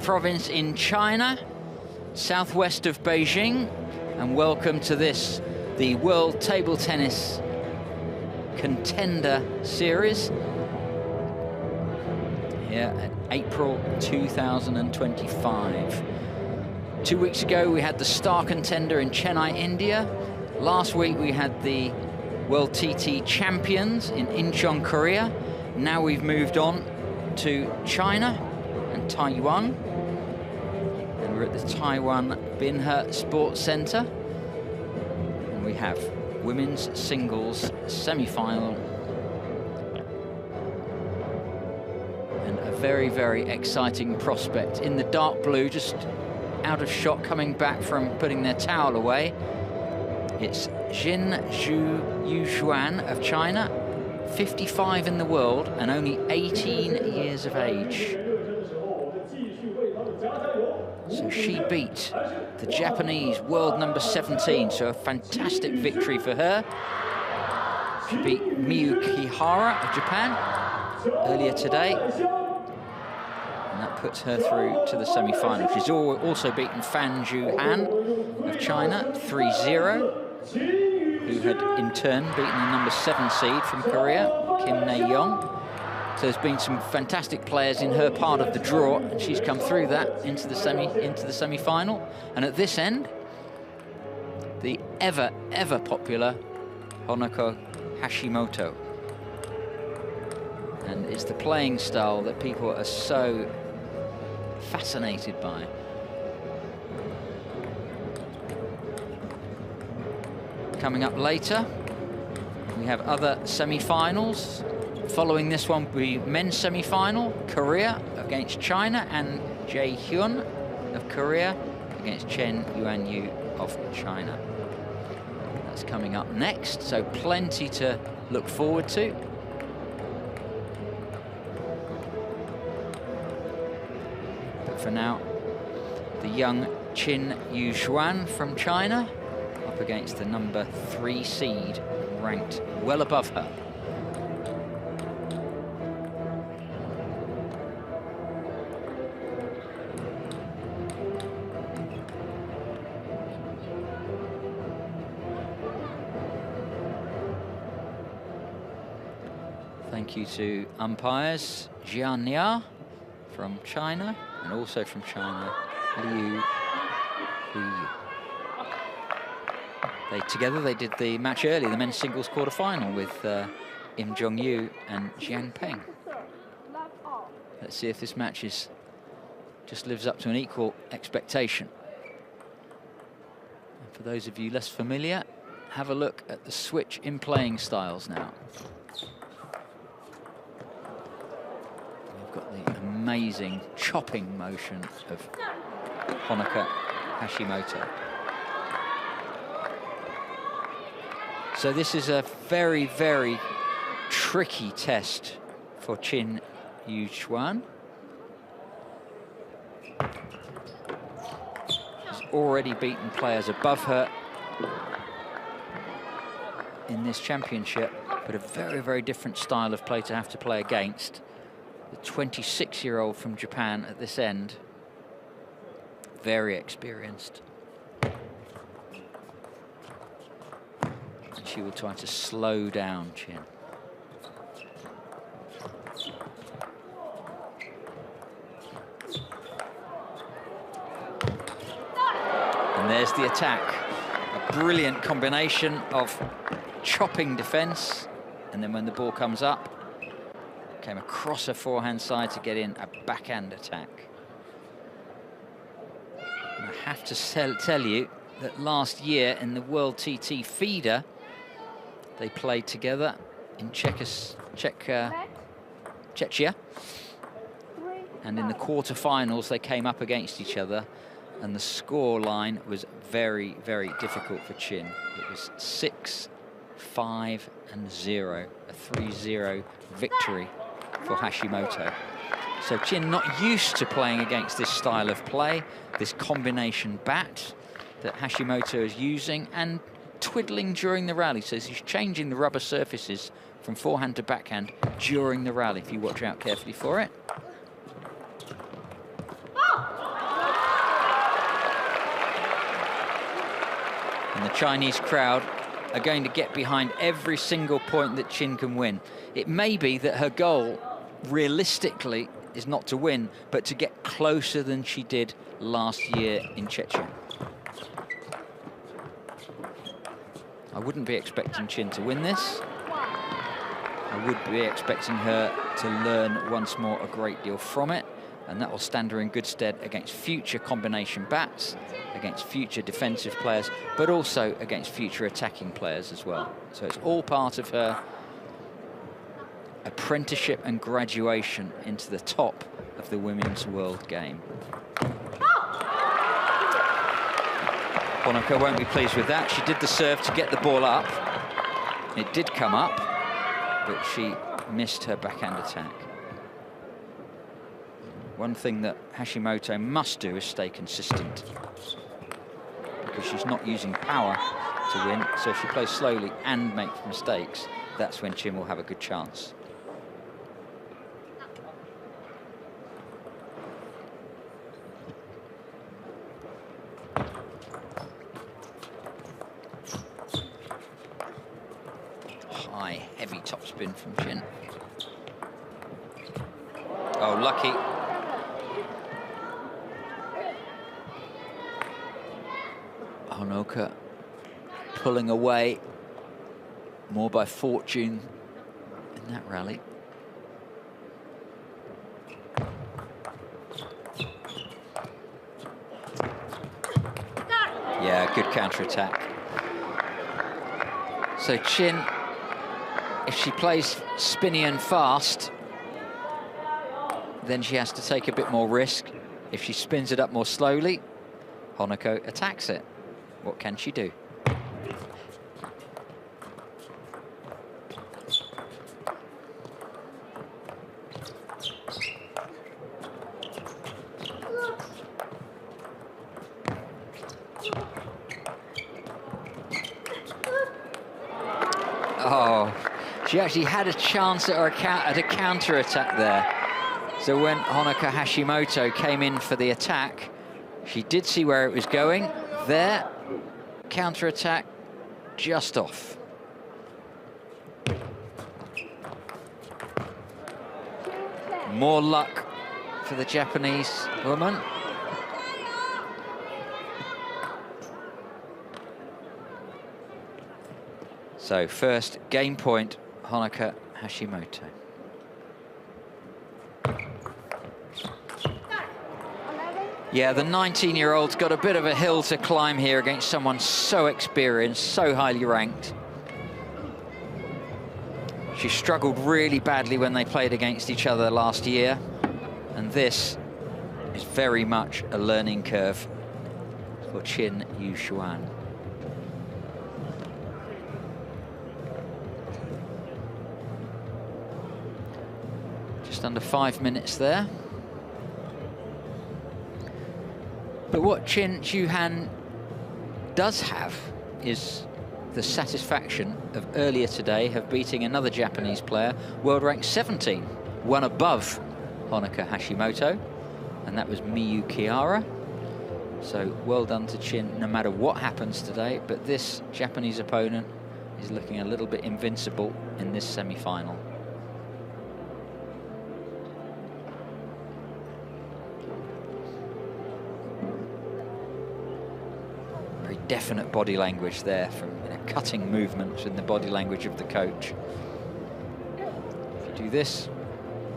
province in China, southwest of Beijing, and welcome to this, the World Table Tennis Contender Series here at April 2025. 2 weeks ago we had the Star Contender in Chennai, India. Last week we had the World TT Champions in Incheon, Korea. Now we've moved on to China and Taiyuan. And we're at the Taiyuan Binhe Sports Center. And we have women's singles semi-final. And a very, very exciting prospect. In the dark blue, just out of shot, coming back from putting their towel away. It's QINYUXUAN of China, 55 in the world and only 18 years of age. So she beat the Japanese world number 17, so a fantastic victory for her. She beat Miyuki Hara of Japan earlier today. And that puts her through to the semi-final. She's also beaten Fan Zhuhan of China, 3-0, who had in turn beaten the number 7 seed from Korea, Kim Na-young. So there's been some fantastic players in her part of the draw, and she's come through that into the semi-final. And at this end, the ever popular Honoka Hashimoto. And it's the playing style that people are so fascinated by. Coming up later, we have other semi-finals. Following this one will be men's semi-final, Korea against China, and Jae Hyun of Korea against Chen Yuanyu of China. That's coming up next, so plenty to look forward to. But for now, the young QINYUXUAN from China up against the number 3 seed, ranked well above her. Thank you to umpires Jian Nia from China, and also from China, Liu Huiyu. Together they did the match early, the men's singles quarter-final with Im Jong-yu and Jiang Peng. Let's see if this match just lives up to an equal expectation. And for those of you less familiar, have a look at the switch in playing styles now. We've got the amazing chopping motion of Honoka Hashimoto. So this is a very, very tricky test for QINYUXUAN. She's already beaten players above her in this championship, but a very, very different style of play to have to play against. The 26-year-old from Japan at this end, very experienced. She will try to slow down Qin. And there's the attack. A brilliant combination of chopping defense, and then when the ball comes up, came across her forehand side to get in a backhand attack. And I have to tell you that last year in the World TT feeder, they played together in Czechia, and in the quarter-finals they came up against each other, and the score line was very, very difficult for Qin. It was 6-5-0, a 3-0 victory for Hashimoto. So Qin not used to playing against this style of play, this combination bat that Hashimoto is using, and twiddling during the rally. So he's changing the rubber surfaces from forehand to backhand during the rally, if you watch out carefully for it. And the Chinese crowd are going to get behind every single point that Qin can win. It may be that her goal, realistically, is not to win, but to get closer than she did last year in Chechnya. I wouldn't be expecting Qin to win this. I would be expecting her to learn once more a great deal from it, and that will stand her in good stead against future combination bats, against future defensive players, but also against future attacking players as well. So it's all part of her apprenticeship and graduation into the top of the women's world game. Honoka won't be pleased with that. She did the serve to get the ball up. It did come up, but she missed her backhand attack. One thing that Hashimoto must do is stay consistent, because she's not using power to win. So if she plays slowly and makes mistakes, that's when Qin will have a good chance. High, heavy topspin from Qin. Oh, lucky. Honoka pulling away more by fortune in that rally. Yeah, good counter-attack. So Qin, if she plays spinny and fast, then she has to take a bit more risk. If she spins it up more slowly, Honoka attacks it. What can she do? Oh, she actually had a chance at a counter-attack there. So when Honoka Hashimoto came in for the attack, she did see where it was going. There, counter-attack, just off. More luck for the Japanese woman. So first game point, Honoka Hashimoto. Yeah, the 19-year-old's got a bit of a hill to climb here against someone so experienced, so highly ranked. She struggled really badly when they played against each other last year, and this is very much a learning curve for QINYUXUAN. Just under 5 minutes there. But what QINYUXUAN does have is the satisfaction of earlier today of beating another Japanese player, world rank 17, one above Honoka Hashimoto, and that was Miyu Kihara. So well done to Qin no matter what happens today, but this Japanese opponent is looking a little bit invincible in this semi-final. Definite body language there, from cutting movements in the body language of the coach. If you do this,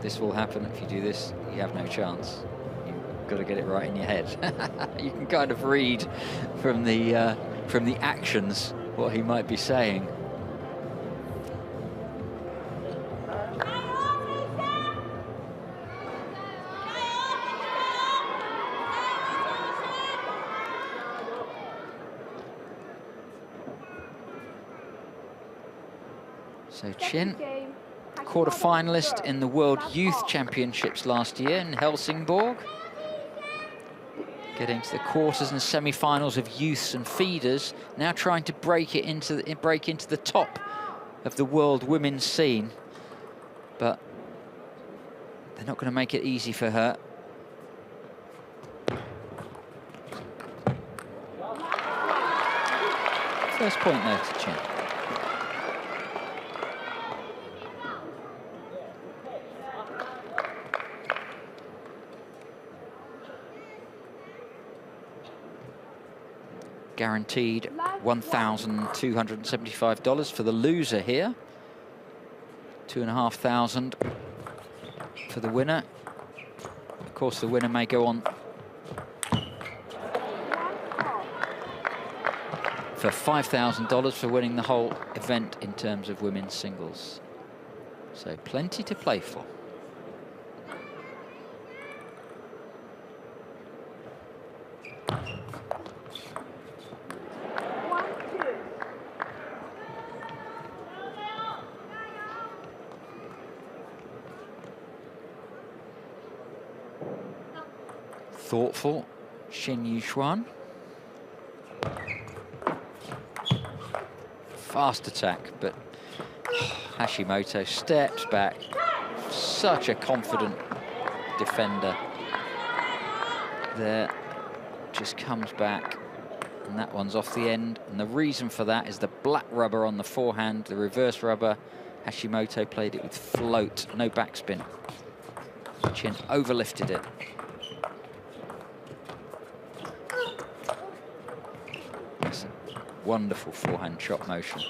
this will happen. If you do this, you have no chance. You've got to get it right in your head. You can kind of read from the actions what he might be saying. So Qin, quarter-finalist in the World Youth Championships last year in Helsingborg. Getting to the quarters and semi-finals of youths and feeders, now trying to break into the top of the world women's scene. But they're not going to make it easy for her. First point there to Qin. Guaranteed $1,275 for the loser here. $2,500 for the winner. Of course, the winner may go on for $5,000 for winning the whole event in terms of women's singles. So plenty to play for. Thoughtful QINYUXUAN. Fast attack, but Hashimoto steps back. Such a confident defender there. Just comes back, and that one's off the end. And the reason for that is the black rubber on the forehand, the reverse rubber. Hashimoto played it with float, no backspin. Qin overlifted it. Wonderful forehand chop motion.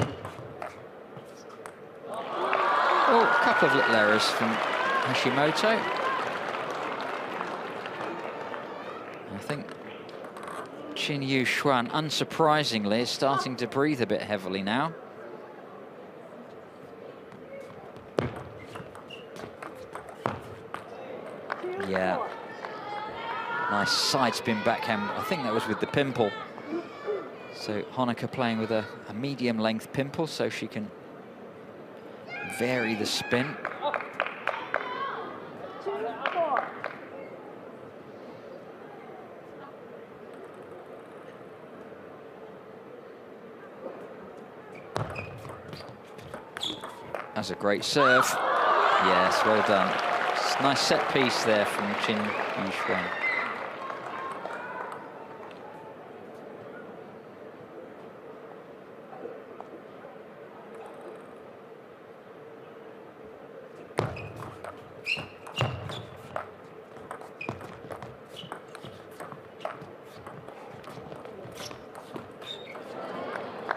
Oh, a couple of little errors from Hashimoto. I think QINYUXUAN, unsurprisingly, is starting to breathe a bit heavily now. Yeah. Nice side spin backhand. I think that was with the pimple. So Honoka playing with a medium length pimple so she can vary the spin. That's a great serve. Yes, well done. Nice set piece there from QINYUXUAN.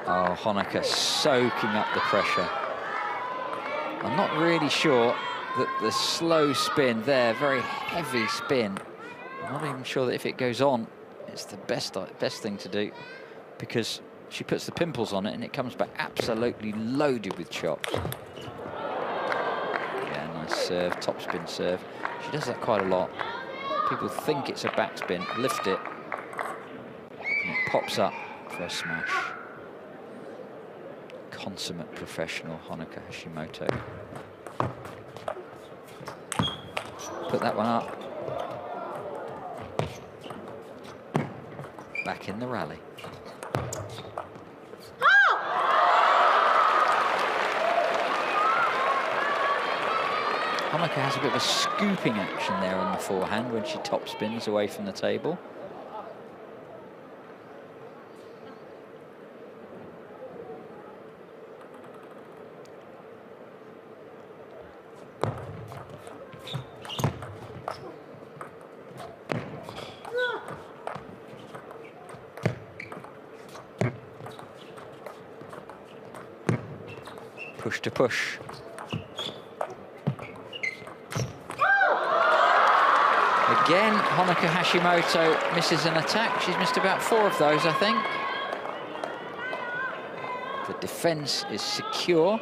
Oh, Honoka soaking up the pressure. I'm not really sure that the slow spin there, very heavy spin, I'm not even sure that if it goes on, it's the best thing to do, because she puts the pimples on it and it comes back absolutely loaded with chops. Yeah, nice serve, topspin serve. She does that quite a lot. People think it's a backspin, lift it, and it pops up for a smash. Consummate professional, Honoka Hashimoto. Put that one up. Back in the rally. Honoka has a bit of a scooping action there on the forehand when she top spins away from the table. Push to push. Again, Honoka Hashimoto misses an attack. She's missed about 4 of those, I think. The defense is secure.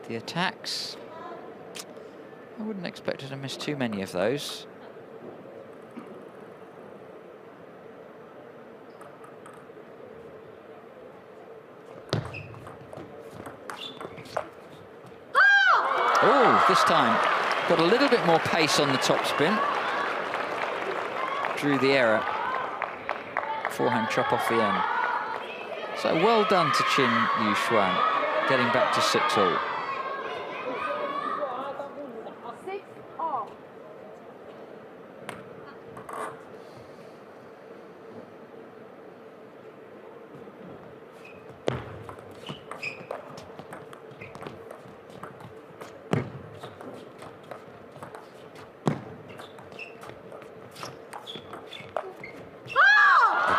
The attacks, I wouldn't expect her to miss too many of those. Oh, this time got a little bit more pace on the topspin. Drew the error. Forehand chop off the end. So well done to QINYUXUAN, getting back to 6-all.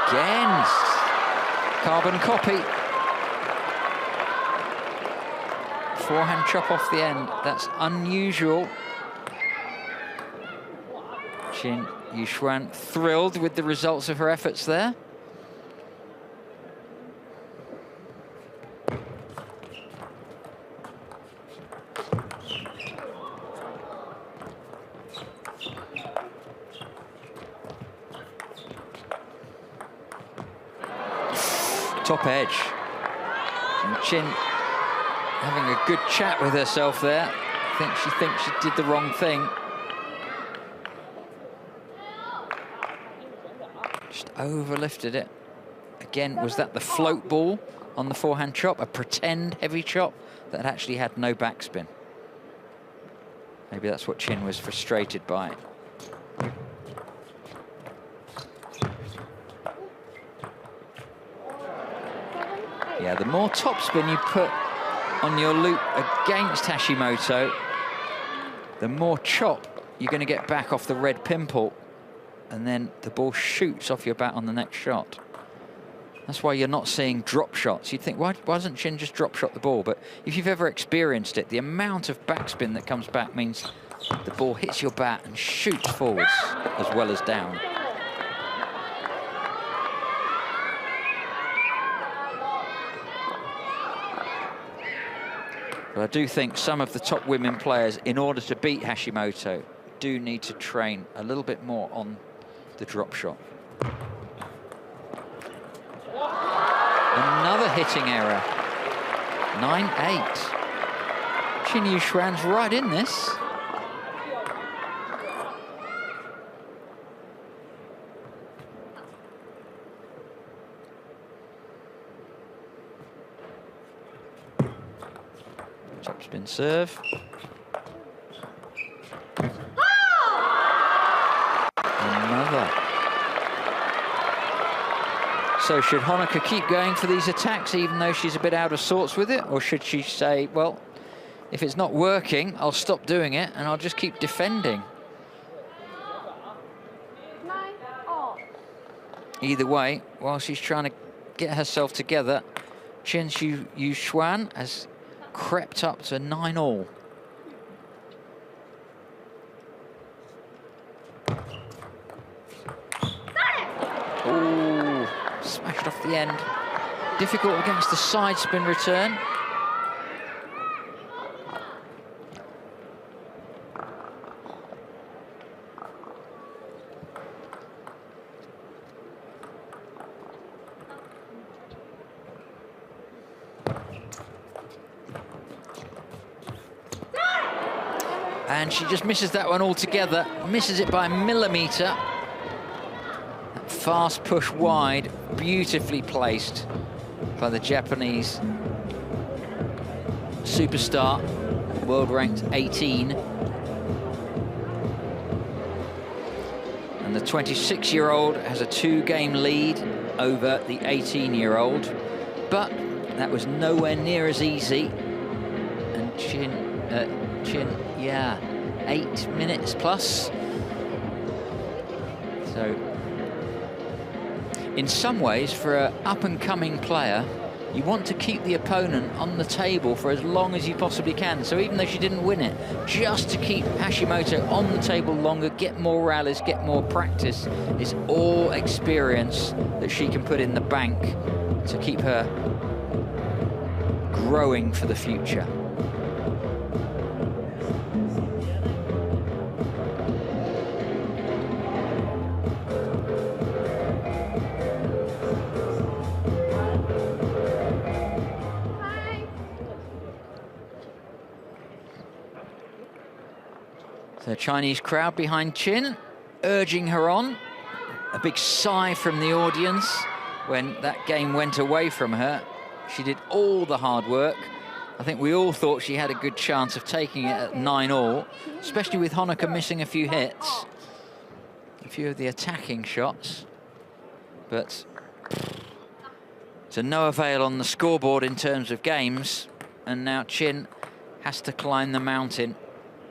Again, carbon copy. Forehand chop off the end. That's unusual. QINYUXUAN thrilled with the results of her efforts there. Top edge. And Chin having a good chat with herself there. I think she thinks she did the wrong thing. Just overlifted it. Again, was that the float ball on the forehand chop? A pretend heavy chop that actually had no backspin. Maybe that's what Chin was frustrated by. Yeah, the more topspin you put on your loop against Hashimoto, the more chop you're going to get back off the red pimple, and then the ball shoots off your bat on the next shot. That's why you're not seeing drop shots. You'd think, why doesn't Chin just drop shot the ball? But if you've ever experienced it, the amount of backspin that comes back means the ball hits your bat and shoots forwards as well as down. But I do think some of the top women players, in order to beat Hashimoto, do need to train a little bit more on the drop shot. Another hitting error. 9-8. QINYUXUAN's right in this. Topspin serve. Another. So should Honoka keep going for these attacks even though she's a bit out of sorts with it? Or should she say, well, if it's not working, I'll stop doing it and I'll just keep defending? Either way, while she's trying to get herself together, QINYUXUAN has crept up to 9-all. Oh, smashed off the end. Difficult against the side spin return. And she just misses that one altogether, misses it by a millimetre. That fast push wide, beautifully placed by the Japanese superstar, world ranked 18. And the 26-year-old has a 2-game lead over the 18-year-old, but that was nowhere near as easy. And Chin, yeah, 8 minutes plus. So, in some ways, for an up-and-coming player, you want to keep the opponent on the table for as long as you possibly can. So even though she didn't win it, just to keep Hashimoto on the table longer, get more rallies, get more practice, is all experience that she can put in the bank to keep her growing for the future. The Chinese crowd behind Chin, urging her on. A big sigh from the audience when that game went away from her. She did all the hard work. I think we all thought she had a good chance of taking it at 9-all, especially with Honoka missing a few hits, a few of the attacking shots. But to no avail on the scoreboard in terms of games, and now Chin has to climb the mountain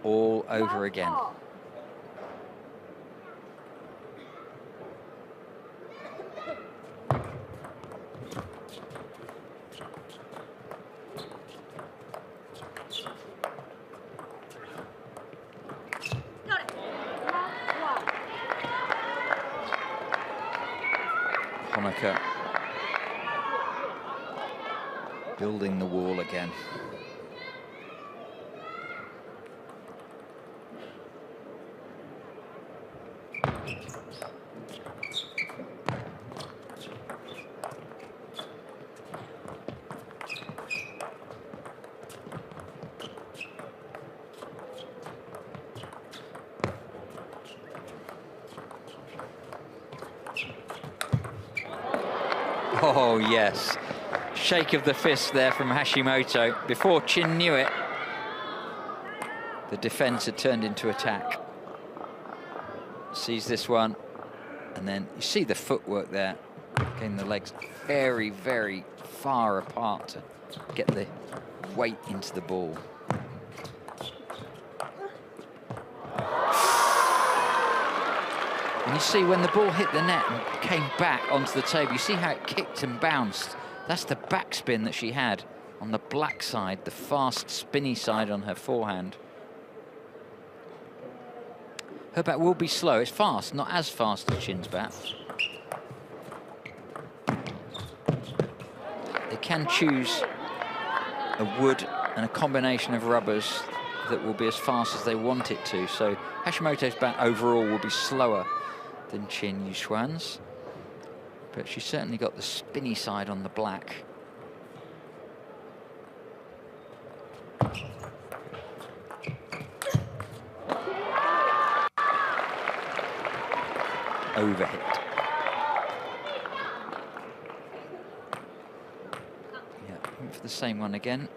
all over again. Honoka building the wall again. Oh, yes. Shake of the fist there from Hashimoto. Before Chin knew it, the defense had turned into attack. Sees this one, and then you see the footwork there, getting the legs very, very far apart to get the weight into the ball. And you see when the ball hit the net and came back onto the table, you see how it kicked and bounced. That's the backspin that she had on the black side, the fast, spinny side on her forehand. Her bat will be slow. It's fast, not as fast as Chin's bat. They can choose a wood and a combination of rubbers that will be as fast as they want it to. So Hashimoto's bat overall will be slower than QINYUXUAN's, but she's certainly got the spinny side on the black. Overhit. Yeah, went for the same one again.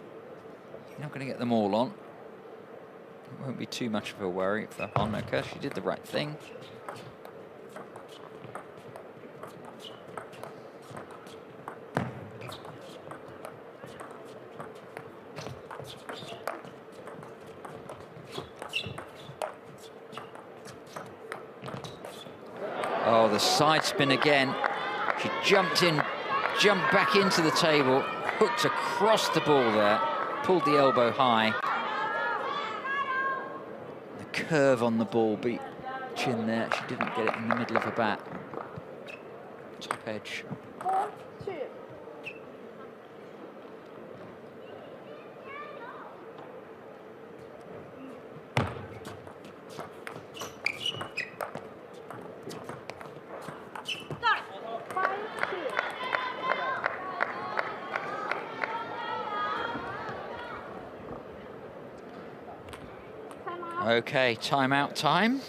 You're not going to get them all on. It won't be too much of a worry for Honoka. She did the right thing. Oh, the side spin again. She jumped in, jumped back into the table, hooked across the ball there, pulled the elbow high. The curve on the ball beat Chin there. She didn't get it in the middle of her bat. Top edge. Okay, timeout time.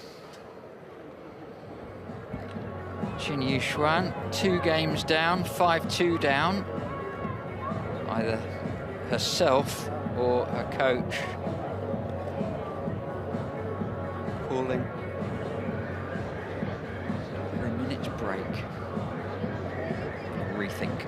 QINYUXUAN, 2 games down, 5-2 down. Either herself or her coach calling for a minute's break. Rethink.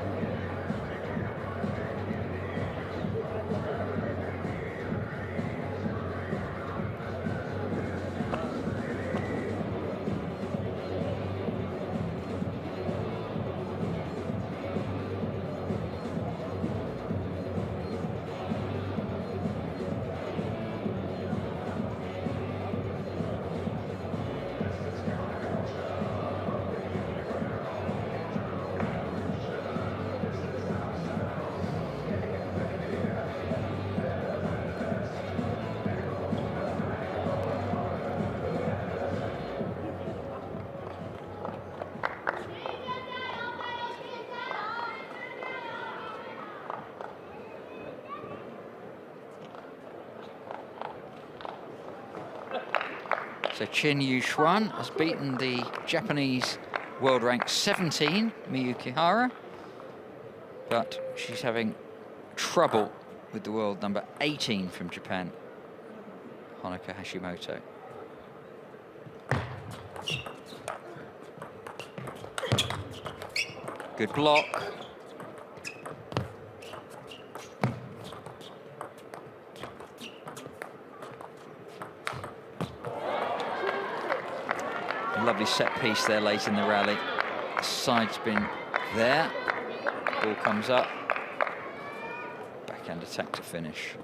So QINYUXUAN has beaten the Japanese world rank 17, Miyu Kihara, but she's having trouble with the world number 18 from Japan, Honoka Hashimoto. Good block. Lovely set piece there late in the rally. Side spin there. Ball comes up. Backhand attack to finish.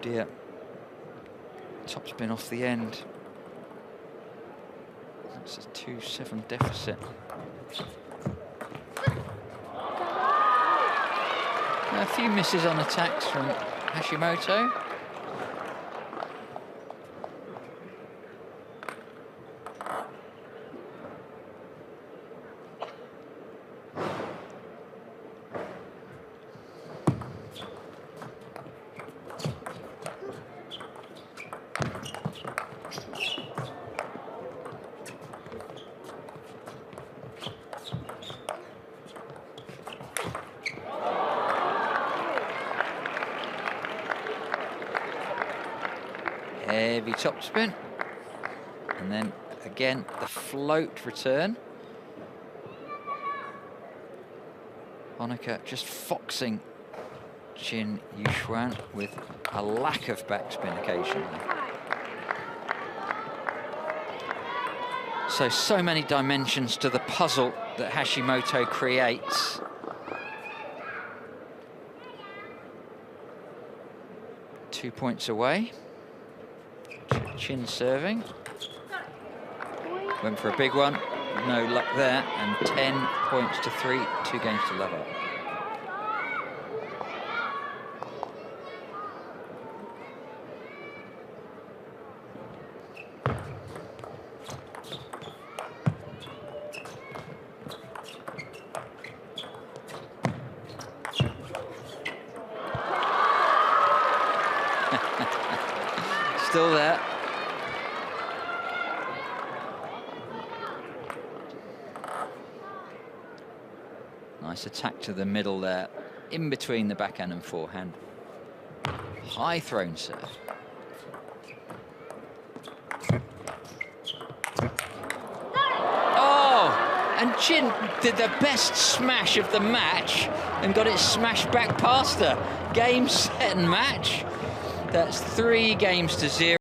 dear. Topspin off the end. That's a 2-7 deficit. A few misses on attacks from Hashimoto. Heavy topspin, and then again the float return. Honoka just foxing QINYUXUAN with a lack of backspin occasionally. So many dimensions to the puzzle that Hashimoto creates. Two points away. Chin serving. Went for a big one. No luck there. And 10 points to 3. 2 games to love up. Still there. Nice attack to the middle there, in between the backhand and forehand. High thrown serve. Oh, and Chin did the best smash of the match and got it smashed back past her. Game, set and match. That's 3 games to 0.